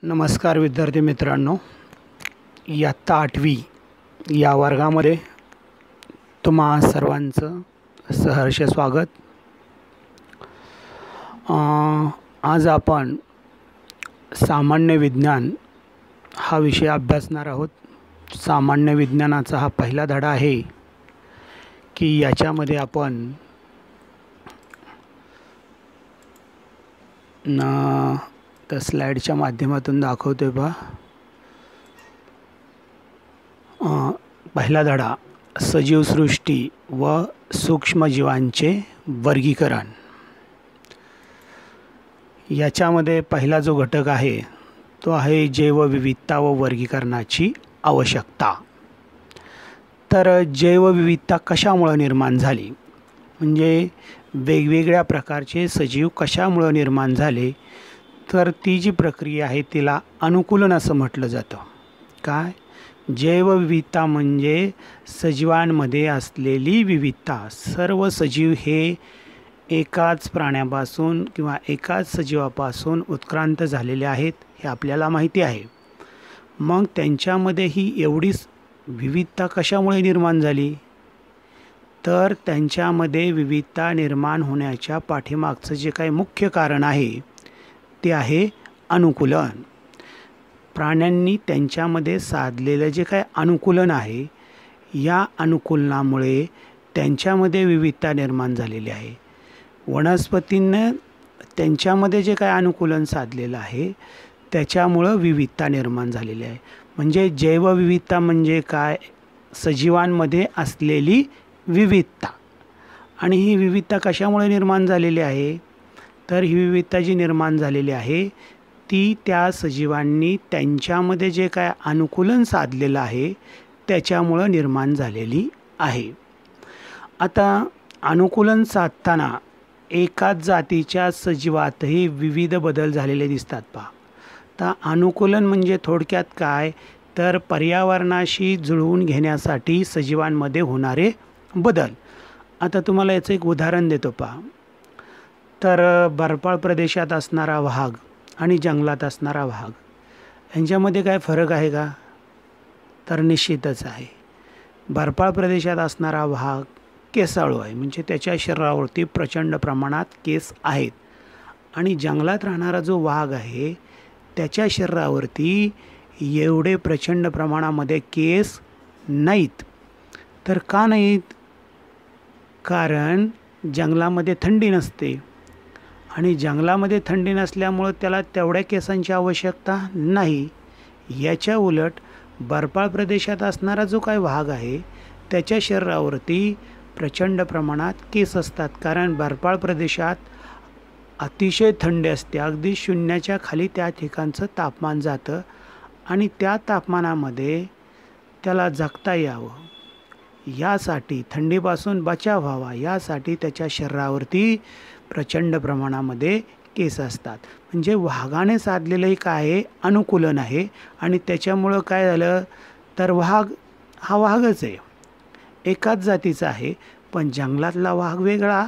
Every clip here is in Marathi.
नमस्कार विद्यार्थी मित्रांनो, इयत्ता 8वी या वर्गामध्ये तुम्हा सर्वांचं सहर्ष स्वागत। आज आपण सामान्य विज्ञान हा विषय अभ्यासणार आहोत। सामान्य विज्ञानाचा हा पहिला धडा आहे की याच्यामध्ये आपण तर स्लाइडच्या माध्यमातून दाखवतोय पहा। पहिला धडा सजीवसृष्टी व सूक्ष्मजीवांचे वर्गीकरण। याच्यामध्ये पहिला जो घटक आहे तो आहे जैवविविधता व वर्गीकरणाची आवश्यकता। तर जैवविविधता कशामुळे निर्माण झाली, म्हणजे वेगवेगळ्या प्रकारचे सजीव कशामुळे निर्माण झाले, तर ती जी प्रक्रिया आहे तिला अनुकूलन असं म्हटलं जातं। काय जैवविविधता म्हणजे सजीवांमध्ये असलेली विविधता। सर्व सजीव हे एकाच प्राण्यापासून किंवा एकाच सजीवापासून उत्क्रांत झालेले आहेत हे आपल्याला माहिती आहे। मग त्यांच्यामध्ये ही एवढी विविधता कशामुळे निर्माण झाली, तर त्यांच्यामध्ये विविधता निर्माण होण्याच्या पाठीमागचं जे काही मुख्य कारण आहे ते आहे अनुकूलन। प्राण्यांनी त्यांच्यामध्ये साधलेलं जे काही अनुकूलन आहे, या अनुकूलनामुळे त्यांच्यामध्ये विविधता निर्माण झालेली आहे। वनस्पतींना त्यांच्यामध्ये जे काही अनुकूलन साधलेलं आहे त्याच्यामुळं विविधता निर्माण झालेली आहे। म्हणजे जैवविविधता म्हणजे काय, सजीवांमध्ये असलेली विविधता। आणि ही विविधता कशामुळे निर्माण झालेली आहे, तर ही विविधता जी निर्माण झालेली आहे ती त्या सजीवांनी त्यांच्यामध्ये जे काय अनुकूलन साधलेलं आहे त्याच्यामुळं निर्माण झालेली आहे। आता अनुकूलन साधताना एकाच जातीच्या सजीवातही विविध बदल झालेले दिसतात पहा। तर अनुकूलन म्हणजे थोडक्यात काय, तर पर्यावरणाशी जुळवून घेण्यासाठी सजीवांमध्ये होणारे बदल। आता तुम्हाला याचं एक उदाहरण देतो पहा। तर बर्फाळ प्रदेशात असणारा वाघ आणि जंगलात असणारा वाघ यांच्यामध्ये काय फरक आहे का, तर निश्चितच आहे। बर्फाळ प्रदेशात असणारा वाघ केसाळू आहे, म्हणजे त्याच्या शरीरावरती प्रचंड प्रमाणात केस आहेत। आणि जंगलात राहणारा जो वाघ आहे त्याच्या शरीरावरती एवढे प्रचंड प्रमाणामध्ये केस नाहीत। तर का नाहीत, कारण जंगलामध्ये थंडी नसते आणि जंगलामध्ये थंडी नसल्यामुळं त्याला तेवढ्या केसांची आवश्यकता नाही। याच्या उलट बर्फाळ प्रदेशात असणारा जो काही वाघ आहे त्याच्या शरीरावरती प्रचंड प्रमाणात केस असतात, कारण बर्फाळ प्रदेशात अतिशय थंडी असते। अगदी शून्याच्या खाली त्या ठिकाणचं तापमान जातं आणि त्या तापमानामध्ये त्याला जगता यावं यासाठी, थंडीपासून बचाव व्हावा यासाठी त्याच्या शरीरावरती प्रचंड प्रमाणामध्ये केस असतात। म्हणजे वाघाने साधलेलं काय आहे, अनुकूलन आहे। आणि त्याच्यामुळं काय झालं, तर वाघ हा वाघच आहे, एकाच जातीचा आहे, पण जंगलातला वाघ वेगळा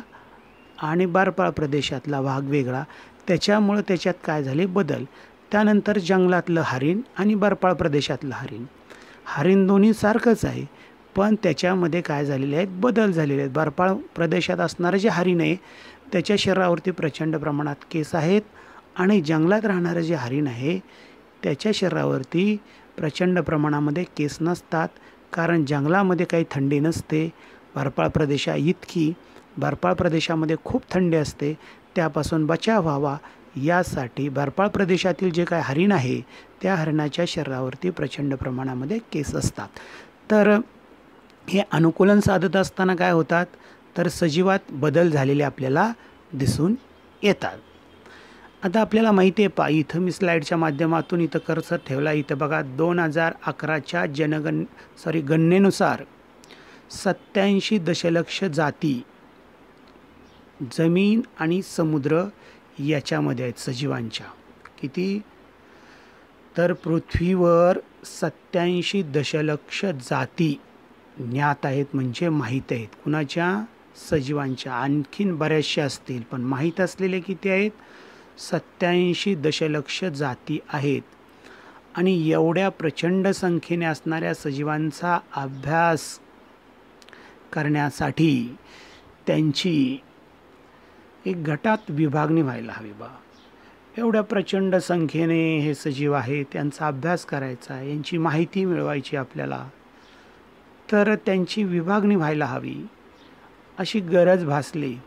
आणि बर्फाळ प्रदेशातला वाघ वेगळा। त्याच्यामुळं त्याच्यात काय झाले बदल। त्यानंतर जंगलातलं हरिण आणि बर्फाळ प्रदेशातलं हरिण, हरिण दोन्ही सारखंच आहे, पण त्याच्यामध्ये काय झालेले आहेत, बदल झालेले आहेत। बर्फाळ प्रदेशात असणारं जे हरिण आहे त्याच्या शरीरावरती प्रचंड प्रमाणात केस आहेत आणि जंगलात राहणारं जे हरिण आहे त्याच्या शरीरावरती प्रचंड प्रमाणामध्ये केस नसतात, कारण जंगलामध्ये काही थंडी नसते। बर्फाळ बर्फाळ प्रदेशामध्ये खूप थंडी असते, त्यापासून बचाव व्हावा यासाठी बर्फाळ प्रदेशातील जे काय हरिण आहे त्या हरिणाच्या शरीरावरती प्रचंड प्रमाणामध्ये केस असतात। तर हे अनुकूलन साधत असताना काय होतात, तर सजीवात बदल झालेले आपल्याला दिसून येतात। आता आपल्याला माहिती आहे पहा, इथं मी स्लाइडच्या माध्यमातून इथं कर्सर ठेवला। इथं बघा 2011च्या गणनेनुसार 87 दशलक्ष जाती जमीन आणि समुद्र याच्यामध्ये आहेत सजीवांच्या। किती, तर पृथ्वीवर 87 दशलक्ष जाती ज्ञात आहेत, म्हणजे माहीत आहेत। कुणाच्या, सजीवांच्या। आणखीन बऱ्याचशा असतील, पण माहीत असलेले किती आहेत, 87 दशलक्ष जाती आहेत। आणि एवढ्या प्रचंड संख्येने असणाऱ्या सजीवांचा अभ्यास करण्यासाठी त्यांची एक गटात विभागणी व्हायला हवी बा. एवढ्या प्रचंड संख्येने हे सजीव आहेत, त्यांचा अभ्यास करायचा आहे, यांची माहिती मिळवायची आपल्याला, तर त्यांची विभागणी व्हायला हवी अशी गरज भासली.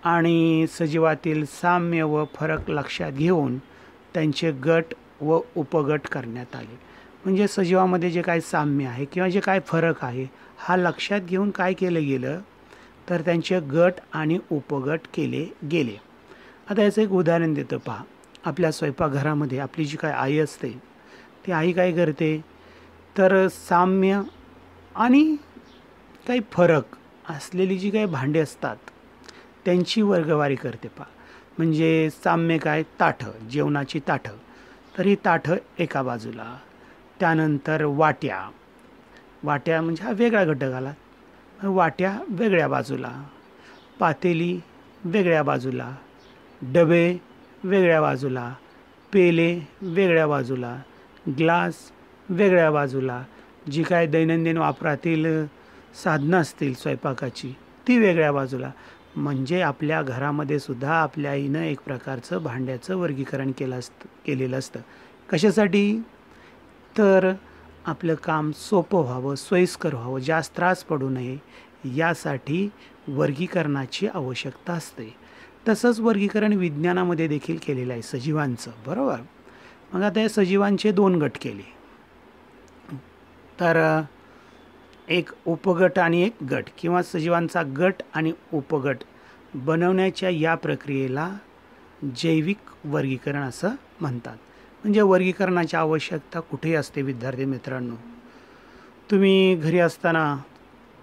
आणि सजीवातील साम्य व फरक लक्षात घेऊन त्यांचे गट व उपगट करण्यात आले. म्हणजे सजीवामध्ये जे काय साम्य आहे किंवा जे काय फरक आहे हा लक्षात घेऊन काय केलं गेलं तर त्यांचे गट आणि उपगट केले गेले. आता याचं एक उदाहरण देतो पहा. आपल्या स्वयंपाकघरामध्ये आपली जी काय आई असते ती आई काय करते तर साम्य आणि काही फरक असलेली जी काही भांडी असतात त्यांची वर्गवारी करते पहा. म्हणजे साम्य काय ताठं, जेवणाची ताठं, तर ही ताठं एका बाजूला, त्यानंतर वाट्या, वाट्या म्हणजे हा वेगळा घटक आला, वाट्या वेगळ्या बाजूला, पातेली वेगळ्या बाजूला, डबे वेगळ्या बाजूला, पेले वेगळ्या बाजूला, ग्लास वेगळ्या बाजूला, जी काय दैनंदिन वापरातील साधनं असतील स्वयंपाकाची ती वेगळ्या बाजूला. म्हणजे आपल्या घरामध्ये सुद्धा आपल्या आईनं एक प्रकारचं भांड्याचं वर्गीकरण केलेलं असतं. कशासाठी तर आपलं काम सोपं व्हावं, सोयीस्कर व्हावं, जास्त त्रास पडू नये यासाठी वर्गीकरणाची आवश्यकता असते. तसंच वर्गीकरण विज्ञानामध्ये देखील केलेलं आहे सजीवांचं, बरोबर. मग आता या सजीवांचे 2 गट केले, तर एक उपगट आणि एक गट किंवा सजीवांचा गट आणि उपगट बनवण्याच्या या प्रक्रियेला जैविक वर्गीकरण असं म्हणतात. म्हणजे वर्गीकरणाची आवश्यकता कुठेही असते. विद्यार्थी मित्रांनो, तुम्ही घरी असताना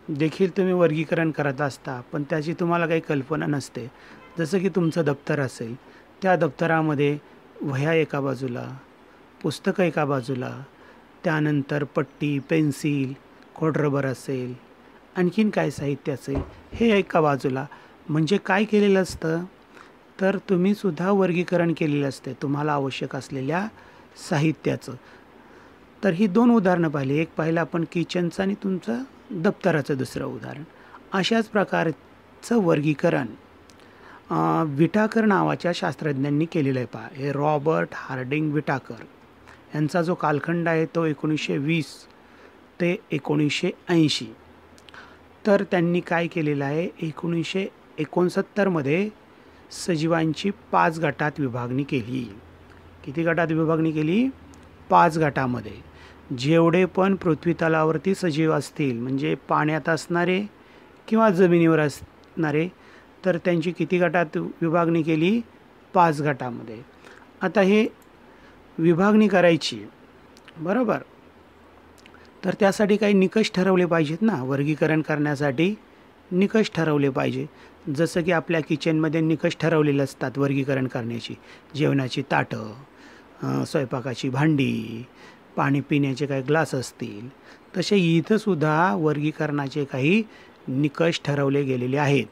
देखील तुम्ही वर्गीकरण करत असता, पण त्याची तुम्हाला काही कल्पना नसते. जसं की तुमचं दप्तर असेल, त्या दप्तरामध्ये वह्या एका बाजूला, पुस्तकं एका बाजूला, त्यानंतर पट्टी, पेन्सिल, खोडरबर असेल, आणखीन काय साहित्य असेल हे एका बाजूला. म्हणजे काय केलेलं असतं तर तुम्ही सुद्धा वर्गीकरण केलेलं असते तुम्हाला आवश्यक असलेल्या साहित्याचं. तर ही 2 उदाहरणं पाहिली. एक पाहिलं आपण किचनचं आणि तुमचं दप्तराचं दुसरं उदाहरण. अशाच प्रकारचं वर्गीकरण विटाकर नावाच्या शास्त्रज्ञांनी केलेलं आहे पहा. हे रॉबर्ट हार्डिंग विटाकर यांचा जो कालखंड आहे तो 1920 ते 1980. तर त्यांनी काय केलेलं आहे 1969 सजीवांची 5 गटात विभागणी केली. किती गटात विभागणी केली? 5 गटामध्ये. जेवढे पण पृथ्वीतलावरती सजीव असतील म्हणजे पाण्यात असणारे किंवा जमिनीवर असणारे, तर त्यांची किती गटात विभागणी केली? 5 गटामध्ये. आता हे विभागणी करायची, बरोबर, तर त्यासाठी काही निकष ठरवले पाहिजेत ना. वर्गीकरण करण्यासाठी निकष ठरवले पाहिजे. जसं की आपल्या किचनमध्ये निकष ठरवलेले असतात वर्गीकरण करण्याची. जेवणाची ताटं, स्वयंपाकाची भांडी, पाणी पिण्याचे काही ग्लास असतील, तसे इथंसुद्धा वर्गीकरणाचे काही निकष ठरवले गेलेले आहेत.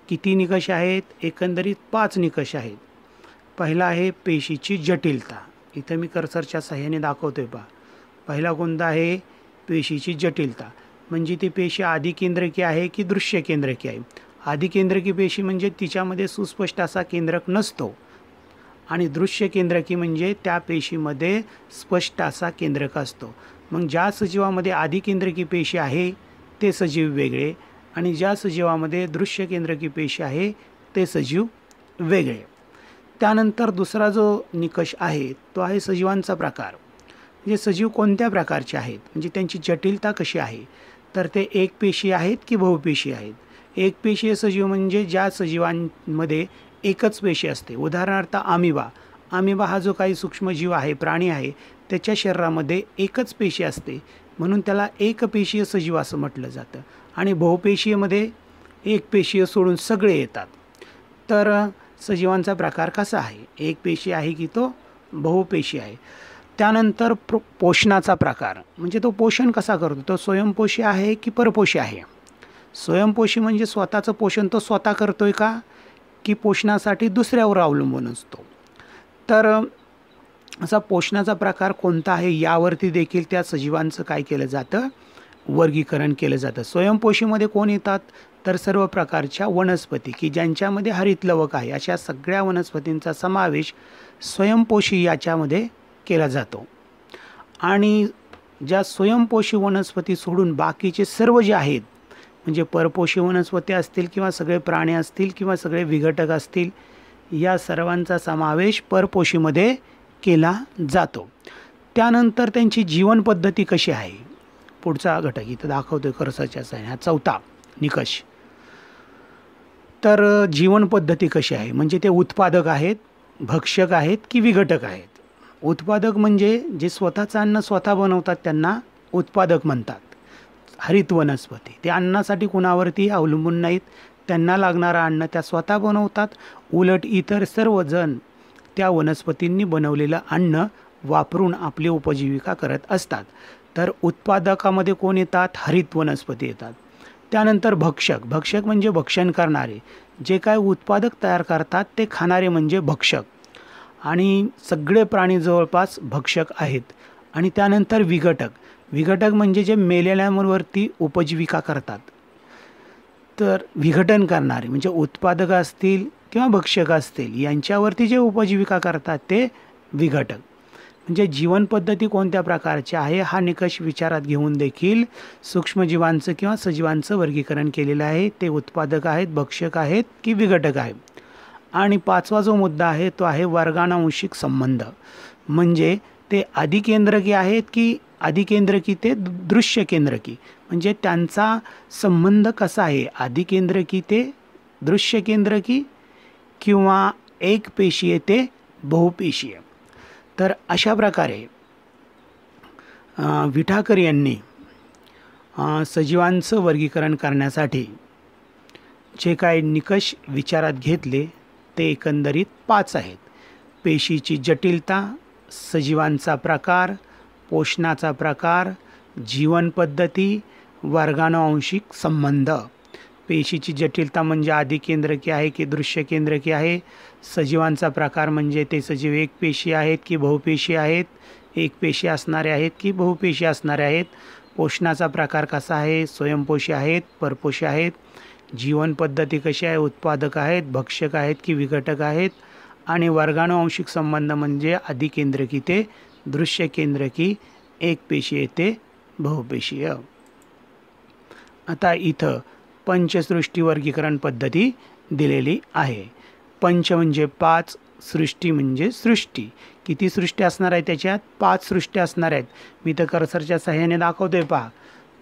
किती निकष आहेत? एकंदरीत 5 निकष आहेत. पहिला आहे पेशीची जटिलता. इथं मी कर्सरच्या साहाय्याने दाखवतोय पहा. पहिला कोणता आहे? पेशीची जटिलता. म्हणजे ती पेशी आदिकेंद्रकी आहे की दृश्य केंद्रकी आहे. आदिकेंद्रकी पेशी म्हणजे तिच्यामध्ये सुस्पष्ट असा केंद्रक नसतो, आणि दृश्य केंद्रकी म्हणजे त्या पेशीमध्ये स्पष्ट असा केंद्रक असतो. मग ज्या सजीवामध्ये आदिकेंद्रकी पेशी आहे ते सजीव वेगळे, आणि ज्या सजीवामध्ये दृश्य केंद्रकी पेशी आहे ते सजीव वेगळे. त्यानंतर दुसरा जो निकष आहे तो आहे सजीवांचा प्रकार. म्हणजे सजीव कोणत्या प्रकारचे आहेत, म्हणजे त्यांची जटिलता कशी आहे. तर ते एकपेशी आहेत की बहुपेशी आहेत. एकपेशीय सजीव म्हणजे ज्या सजीवांमध्ये एकच पेशी असते. उदाहरणार्थ अमिबा. अमिबा हा जो काही सूक्ष्मजीव आहे, प्राणी आहे, त्याच्या शरीरामध्ये एकच पेशी असते, म्हणून त्याला एकपेशीय सजीव असं म्हटलं जातं. आणि बहुपेशीयमध्ये एकपेशीय सोडून सगळे येतात. तर सजीवांचा प्रकार कसा आहे? एकपेशी आहे की तो बहुपेशी आहे. त्यानंतर पोषणाचा प्रकार, म्हणजे तो पोषण कसा करतो, तो स्वयंपोषी आहे की परपोषी आहे. स्वयंपोषी म्हणजे स्वतःचं पोषण तो स्वतः करतोय का, की पोषणासाठी दुसऱ्यावर अवलंबून असतो. तर असा पोषणाचा प्रकार कोणता आहे यावरती देखील त्या सजीवांचं काय केलं जातं, वर्गीकरण केलं जातं. स्वयंपोषीमध्ये कोण येतात, तर सर्व प्रकारच्या वनस्पती की ज्यांच्यामध्ये हरितलवक आहे अशा सगळ्या वनस्पतींचा समावेश स्वयंपोषी याच्यामध्ये केला जातो. आणि ज्या स्वयंपोषी वनस्पती सोडून बाकीचे सर्व जे आहेत, म्हणजे परपोषी वनस्पती असतील किंवा सगळे प्राणी असतील किंवा सगळे विघटक असतील, या सर्वांचा समावेश परपोषीमध्ये केला जातो. त्यानंतर त्यांची जीवनपद्धती कशी आहे, पुढचा घटक इथं दाखवतोय कर्सरच्या साहाय्याने, हा चौथा निकष. तर जीवनपद्धती कशी आहे, म्हणजे ते उत्पादक आहेत, भक्षक आहेत की विघटक आहेत. उत्पादक म्हणजे जे स्वतःचं अन्न स्वतः बनवतात त्यांना उत्पादक म्हणतात. हरित वनस्पती ते अन्नासाठी कुणावरती अवलंबून नाहीत, त्यांना लागणारं अन्न त्या स्वतः बनवतात. उलट इतर सर्वजण त्या वनस्पतींनी बनवलेलं अन्न वापरून आपली उपजीविका करत असतात. तर उत्पादकामध्ये कोण येतात, हरित वनस्पती येतात. त्यानंतर भक्षक, भक्षक म्हणजे भक्षण करणारे, जे काय उत्पादक तयार करतात ते खाणारे म्हणजे भक्षक. आणि सगळे प्राणी जवळपास भक्षक आहेत. आणि त्यानंतर विघटक, विघटक म्हणजे जे मेलेल्यांवरती उपजीविका करतात. तर विघटन करणारे म्हणजे उत्पादक असतील किंवा भक्षक असतील यांच्यावरती जे उपजीविका करतात ते विघटक. म्हणजे जीवनपद्धती कोणत्या प्रकारची आहे हा निकष विचारात घेऊन देखील सूक्ष्मजीवांचं किंवा सजीवांचं वर्गीकरण केलेलं आहे. ते उत्पादक आहेत, भक्षक आहेत की विघटक आहेत. आणि पाचवा जो मुद्दा आहे तो आहे वर्गानुवंशिक संबंध, म्हणजे ते अधिकेंद्रकी आहेत की अधिकेंद्रकी ते दृश्य केंद्रकी, म्हणजे त्यांचा संबंध कसा आहे, अधिकेंद्रकी ते दृश्य केंद्रकी किंवा एक पेशीय ते बहुपेशीय. तर अशा प्रकारे विठाकर यांनी सजीवांचं वर्गीकरण करण्यासाठी जे काय निकष विचारात घेतले ते एकंदरीत 5 आहेत. पेशीची जटिलता, सजीवांचा प्रकार, पोषणाचा प्रकार, जीवनपद्धती, वर्गानुवंशिक संबंध. पेशीची जटिलता म्हणजे अधिकेंद्रकी आहे की दृश्य केंद्रकी आहे. सजीवांचा प्रकार म्हणजे ते सजीव एकपेशी आहेत की बहुपेशी आहेत, एकपेशी असणारे आहेत की बहुपेशी असणारे आहेत. पोषणाचा प्रकार कसा आहे, स्वयंपोषी आहेत, परपोषी आहेत. जीवनपद्धती कशी आहे, उत्पादक आहेत, भक्षक आहेत की विघटक आहेत. आणि वर्गानुवंशिक संबंध म्हणजे अधिकेंद्रकी ते दृश्य केंद्रकी, एकपेशीय ते बहुपेशीय. आता इथं पंचसृष्टी वर्गीकरण पद्धती दिलेली आहे. पंच म्हणजे 5, सृष्टी म्हणजे सृष्टी. किती सृष्टी असणार आहे त्याच्यात, 5 सृष्टी असणार आहेत. मी तर कर्सरच्या सहाय्याने दाखवतोय पहा.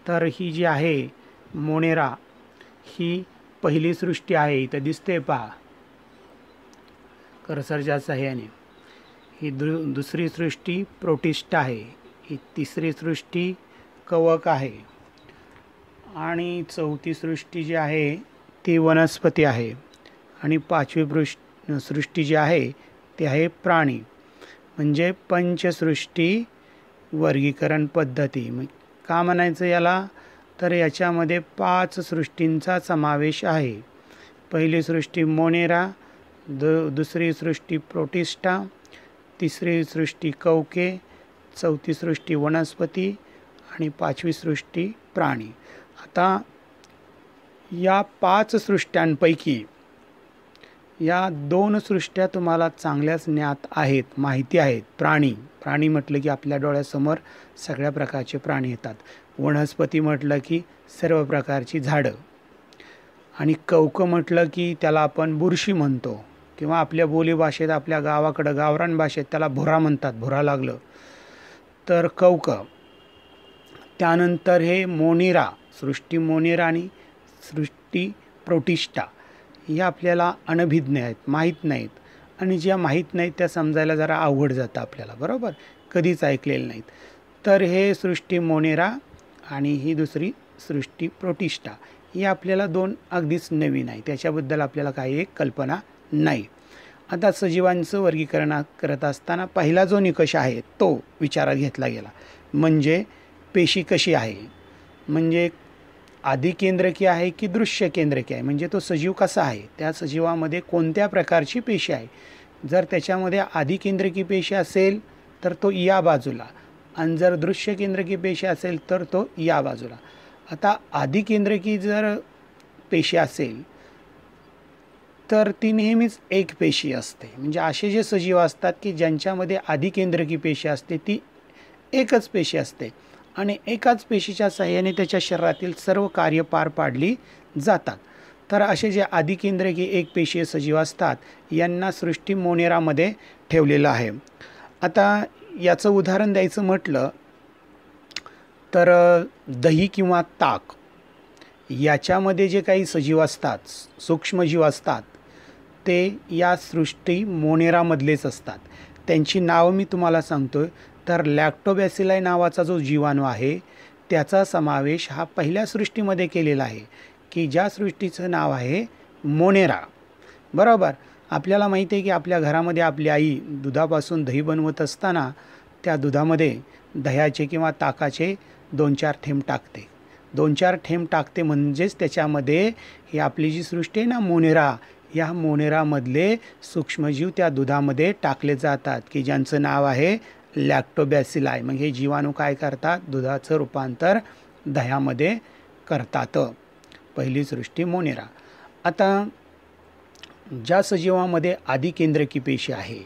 तर ही जी आहे मोनेरा ही पहिली सृष्टी आहे, इथं दिसते पहा कर्सरच्या सहाय्याने. ही दुसरी सृष्टी प्रोटिस्टा आहे. ही तिसरी सृष्टी कवक आहे. आणि चौथी सृष्टी जी आहे ती वनस्पती आहे. आणि पाचवी सृष्टी जी आहे ती आहे प्राणी. म्हणजे पंचसृष्टी वर्गीकरण पद्धती. का म्हणायचं याला, तर याच्यामध्ये 5 सृष्टींचा समावेश आहे. पहिली सृष्टी मोनेरा, दुसरी सृष्टी प्रोटिस्टा, तिसरी सृष्टी कवके, चौथी सृष्टी वनस्पती आणि पाचवी सृष्टी प्राणी. आता या 5 सृष्ट्यांपैकी या 2 सृष्ट्या तुम्हाला चांगल्याच ज्ञात आहेत, माहिती आहेत. प्राणी म्हटलं की आपल्या डोळ्यासमोर सगळ्या प्रकारचे प्राणी येतात. वनस्पती म्हटलं की सर्व प्रकारची झाडं. आणि कवक म्हटलं की त्याला आपण बुरशी म्हणतो किंवा आपल्या बोलीभाषेत आपल्या गावाकडं गावरान भाषेत त्याला भुरा म्हणतात, भुरा लागलं तर कवक. त्यानंतर हे मोनेरा, सृष्टी मोनेरा आणि सृष्टी प्रोटिस्टा या आपल्याला अनभिज्ञ आहेत, माहीत नाहीत. आणि ज्या माहीत नाहीत त्या समजायला जरा अवघड जातं आपल्याला, बरोबर, कधीच ऐकलेलं नाहीत. तर हे सृष्टी मोनेरा आणि ही दुसरी सृष्टी प्रोटिस्टा ही आपल्याला 2 अगदीच नवीन आहे, त्याच्याबद्दल आपल्याला काही एक कल्पना नाही. आता सजीवांचं वर्गीकरण करत असताना पहिला जो निकष आहे तो विचारात घेतला गेला, म्हणजे पेशी कशी आहे, म्हणजे अधिकेंद्रकी आहे की दृश्य केंद्रकी आहे, म्हणजे तो सजीव कसा आहे, त्या सजीवामध्ये कोणत्या प्रकारची पेशी आहे. जर त्याच्यामध्ये अधिकेंद्रकी पेशी असेल तर तो या बाजूला, आणि जर दृश्य केंद्रकी पेशी असेल तर तो या बाजूला. आता आदिकेंद्रकी जर पेशी असेल तर ती नेहमीच एक पेशी असते. म्हणजे असे जे सजीव असतात की ज्यांच्यामध्ये आदिकेंद्रकी पेशी असते ती एकच पेशी असते आणि एकाच पेशीच्या साहाय्याने त्याच्या शरीरातील सर्व कार्य पार पाडली जातात. तर असे जे आदिकेंद्रकी एक पेशीय सजीव असतात यांना सृष्टी मोनेरामध्ये ठेवलेलं आहे. आता याचं उदाहरण द्यायचं म्हटलं तर दही किंवा ताक याच्यामध्ये जे काही सजीव असतात, सूक्ष्मजीव असतात, ते या सृष्टी मोनेरामधलेच असतात. त्यांची नावं मी तुम्हाला सांगतोय. तर लॅक्टोबॅसिलाई नावाचा जो जीवाणू आहे त्याचा समावेश हा पहिल्या सृष्टीमध्ये केलेला आहे की ज्या सृष्टीचं नाव आहे मोनेरा. बरोबर. आपल्याला माहिती आहे की आपल्या घरामध्ये आपली आई दुधापासून दही बनवत असताना त्या दुधामध्ये दह्याचे किंवा ताकाचे 2-4 थेंब टाकते. 2-4 थेंब टाकते म्हणजेच त्याच्यामध्ये ही आपली जी सृष्टी आहे ना मोनेरा, या मोनेरामधले सूक्ष्मजीव त्या दुधामध्ये टाकले जातात की ज्यांचं नाव आहे लॅक्टोबॅसिलाई. मग हे जीवाणू काय करतात? दुधाचं रूपांतर दह्यामध्ये करतात. पहिली सृष्टी मोनेरा. आता ज्या सजीवामध्ये आदिकेंद्रकी पेशी आहे,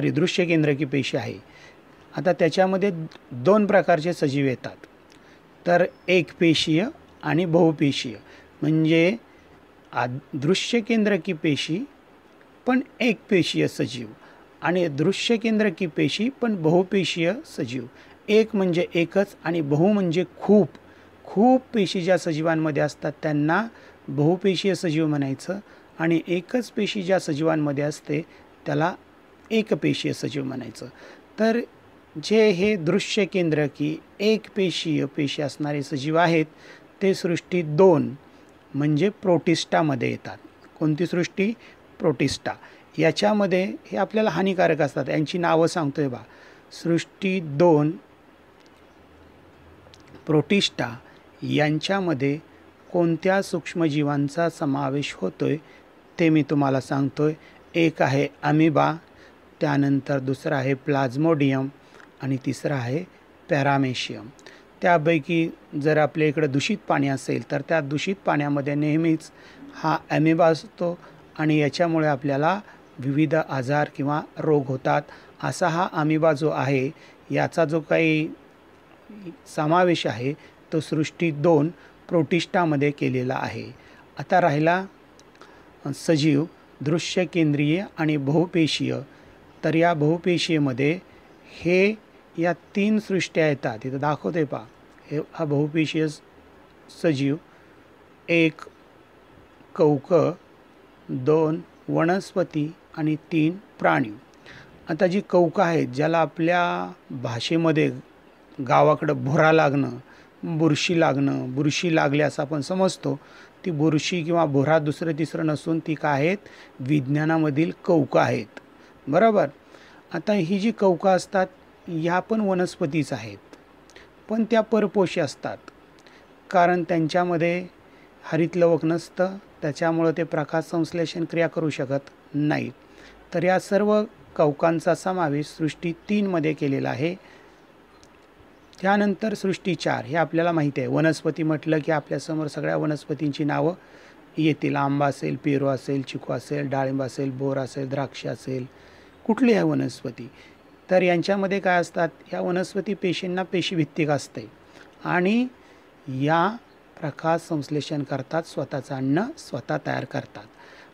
दृश्य केंद्रकी पेशी आहे, आता त्याच्यामध्ये 2 प्रकारचे सजीव येतात. तर एकपेशीय आणि बहुपेशीय. म्हणजे दृश्य केंद्रकी पेशी पण एकपेशीय सजीव आणि दृश्य केंद्रकी पेशी पण बहुपेशीय सजीव. एक म्हणजे एकच आणि बहु म्हणजे खूप. खूप पेशी ज्या सजीवांमध्ये असतात त्यांना बहुपेशीय सजीव म्हणायचं आणि एकच पेशी ज्या सजीवांमध्ये असते त्याला एकपेशीय सजीव म्हणायचं. तर जे हे दृश्य केंद्रकी एकपेशीय पेशी असणारे सजीव आहेत ते सृष्टी 2 म्हणजे प्रोटिस्टामध्ये येतात. कोणती सृष्टी? प्रोटिस्टा. याच्यामध्ये हे आपल्याला हानिकारक असतात. यांची नावं सांगतोय बा. सृष्टी 2 प्रोटिस्टा यांच्यामध्ये कोणत्या सूक्ष्मजीवांचा समावेश होतोय ते मी तुम्हाला सांगतोय. एक आहे अमिबा, त्यानंतर दुसरा आहे प्लाझ्मोडियम आणि तिसरा आहे पॅरामेशियम. त्यापैकी जर आपल्या इकडं दूषित पाणी असेल तर त्या दूषित पाण्यामध्ये नेहमीच हा ॲमिबा असतो आणि याच्यामुळे आपल्याला विविध आजार किंवा रोग होतात. असा हा अमिबा जो आहे याचा जो काही समावेश आहे तो सृष्टी 2 प्रोटिस्टामध्ये केलेला आहे. आता राहिला सजीव दृश्य केंद्रीय आणि बहुपेशीय. तर या बहुपेशीयमध्ये हे या 3 सृष्ट्या येतात. इथं दाखवते पहा. हे हा बहुपेशीय सजीव, 1 कौक, 2 वनस्पती आणि 3 प्राणी. आता जी कौक आहेत ज्याला आपल्या भाषेमध्ये गावाकडं भुरा लागणं, बुरशी लागणं, बुरशी लागल्यास आपण समजतो, ती बुरशी किंवा भुरा दुसरं तिसरं नसून ती काय आहेत? विज्ञानामधील कौक आहेत. बरोबर. आता ही जी कौका असतात ह्या पण वनस्पतीच आहेत पण त्या परपोषी असतात कारण त्यांच्यामध्ये हरितलवक नसतं, त्याच्यामुळं ते प्रकाश संश्लेषण क्रिया करू शकत नाहीत. तर या सर्व कौकांचा समावेश सृष्टी 3 मध्ये केलेला आहे. त्यानंतर सृष्टी 4 हे आपल्याला माहिती आहे. वनस्पती म्हटलं की आपल्यासमोर सगळ्या वनस्पतींची नावं येतील. आंबा असेल, पेरू असेल, चिकू असेल, डाळिंब असेल, बोर असेल, द्राक्ष असेल, कुठली आहे वनस्पती. तर यांच्यामध्ये काय असतात? या वनस्पती पेशींना पेशीभित्तिक असते आणि या प्रकाश संश्लेषण करतात, स्वतःचं अन्न स्वतः तयार करतात.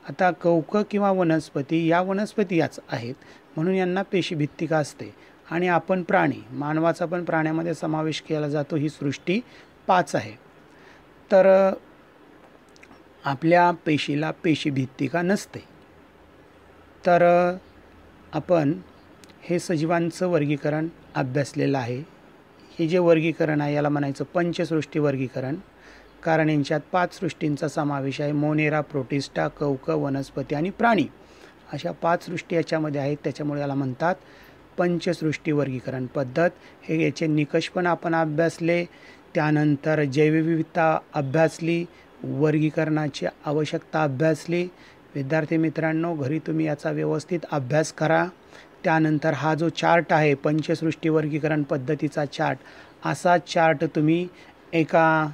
आता कौक किंवा वनस्पती या वनस्पती याच आहेत म्हणून यांना पेशीभित्तिक असते. आणि आपण प्राणी, मानवाचा पण प्राण्यामध्ये समावेश केला जातो. ही सृष्टी 5 आहे. तर आपल्या पेशीला पेशीभित्तिका नसते. तर आपण हे सजीवांचं वर्गीकरण अभ्यासलेलं आहे. हे जे वर्गीकरण आहे याला म्हणायचं पंचसृष्टी वर्गीकरण. कारण यांच्यात 5 सृष्टींचा समावेश आहे. मोनेरा, प्रोटिस्टा, कौक, वनस्पती आणि प्राणी अशा 5 सृष्टी याच्यामध्ये आहेत. त्याच्यामुळे याला म्हणतात पंचसृष्टी वर्गीकरण पद्धत. हे याचे निकष पण आपण अभ्यासले. त्यानंतर जैवविविधता अभ्यासली, वर्गीकरणाची आवश्यकता अभ्यासली. विद्यार्थी मित्रांनो, घरी तुम्ही याचा व्यवस्थित अभ्यास करा त्यानंतर हा जो चार्ट आहे पंचसृष्टी वर्गीकरण पद्धतीचा चार्ट, असा चार्ट तुम्ही एका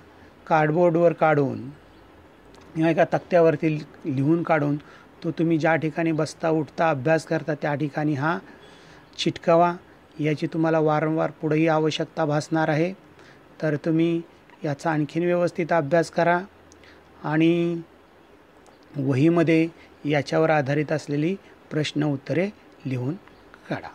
कार्डबोर्डवर काढून किंवा एका तक्त्यावरती लिहून काढून तो तुम्ही ज्या ठिकाणी बसता उठता अभ्यास करता त्या ठिकाणी हा चिटकावा. याची तुम्हाला वारंवार पुढेही आवश्यकता भासणार आहे. तर तुम्ही याचा आणखीन व्यवस्थित अभ्यास करा आणि वहीमध्ये याच्यावर आधारित असलेली प्रश्न उत्तरे लिहून काढा.